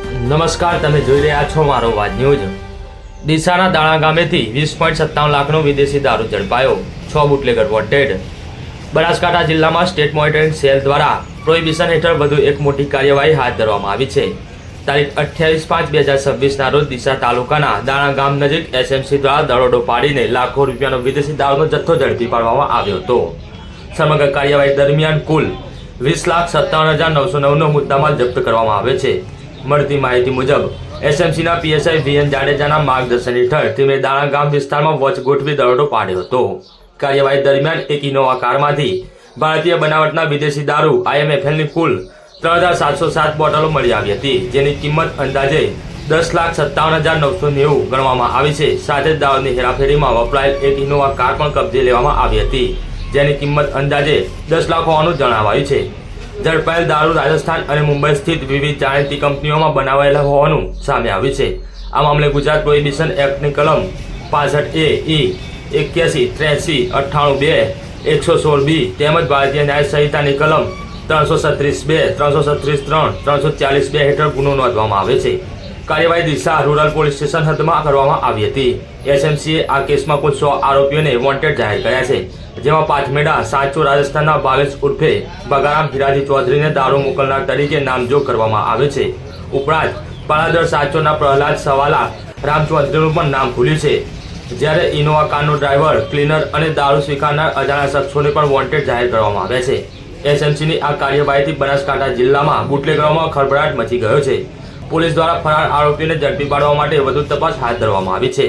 નમસ્કાર, તમે જોઈ રહ્યા છો મારો વાત ન્યૂઝ। ડીસાના દાણા ગામેથી 20.57 લાખનો વિદેશી દારૂ ઝડપાયો, 6 બુટલેગર વોન્ટેડ। બનાસકાંઠા જિલ્લામાં સ્ટેટ મોનિટરિંગ સેલ દ્વારા પ્રોહિબિશન હેઠળ વધુ એક મોટી કાર્યવાહી હાથ ધરવામાં આવી છે। તારીખ 28/5/2026ના રોજ ડીસા તાલુકાના દાણા ગામ નજીક એસએમસી દ્વારા દરોડો પાડીને લાખો રૂપિયાનો વિદેશી દારૂનો જથ્થો ઝડપી પાડવામાં આવ્યો હતો। સમગ્ર કાર્યવાહી દરમિયાન કુલ 20,57,909નો મુદ્દામાલ જપ્ત કરવામાં આવ્યો છે। મળતી માહિતી મુજબ એસએમસીના પીએસઆઈ વીએન જાડેજાના માર્ગદર્શન હેઠળ ટીમે દાણા ગામ વિસ્તારમાં વોચ ગોઠવી દરોડો પાડ્યો હતો। કાર્યવાહી દરમિયાન એક ઇનોવા કારમાંથી ભારતીય બનાવટના વિદેશી દારૂ IMFLની કુલ 3,707 બોટલો મળી આવી હતી, જેની કિંમત અંદાજે 10,57,990 ગણવામાં આવી છે। સાથે જ દારૂની હેરાફેરીમાં વપરાયેલ એક ઇનોવા કાર પણ કબજે લેવામાં આવી હતી, જેની કિંમત અંદાજે 10 લાખ હોવાનું જણાવાયું છે। ઝડપાયેલ દારૂ રાજસ્થાન અને મુંબઈ સ્થિત વિવિધ જાણીતી કંપનીઓમાં બનાવાયેલા હોવાનું સામે આવ્યું છે। આ મામલે ગુજરાત પ્રોહિબિશન એક્ટની કલમ 65A, E, 81, 83, 98B, 116B તેમજ ભારતીય ન્યાય સંહિતાની કલમ 336(2), 336(3), 340(2) હેઠળ ગુનો નોંધવામાં આવે છે। કાર્યવાહી ડીસા રૂરલ પોલીસ સ્ટેશન હદમાં કરવામાં આવી હતી। એસએમસીએ આ કેસમાં કુલ 100 આરોપીઓને વોન્ટેડ જાહેર કર્યા છે, જેમાં પાથમેડા સાચો રાજસ્થાનના ભાવેશ ઉર્ફે બગારામ હિરાજી ચૌધરીને દારૂ મોકલનાર તરીકે નામજોગ કરવામાં આવે છે। ઉપરાંત પાલાદર સાચોના પ્રહલાદ સવાલા રામ ચૌધરીનું પણ નામ ખુલ્યું છે, જ્યારે ઇનોવા કારનો ડ્રાઈવર, ક્લીનર અને દારૂ સ્વીકારનાર અજાણ્યા શખ્સોને પણ વોન્ટેડ જાહેર કરવામાં આવ્યા છે। એસએમસીની આ કાર્યવાહીથી બનાસકાંઠા જિલ્લામાં બુટલેગરોમાં ખળભળાટ મચી ગયો છે। પોલીસ દ્વારા ફરાર આરોપીઓને ઝડપી પાડવા માટે વધુ તપાસ હાથ ધરવામાં આવી છે।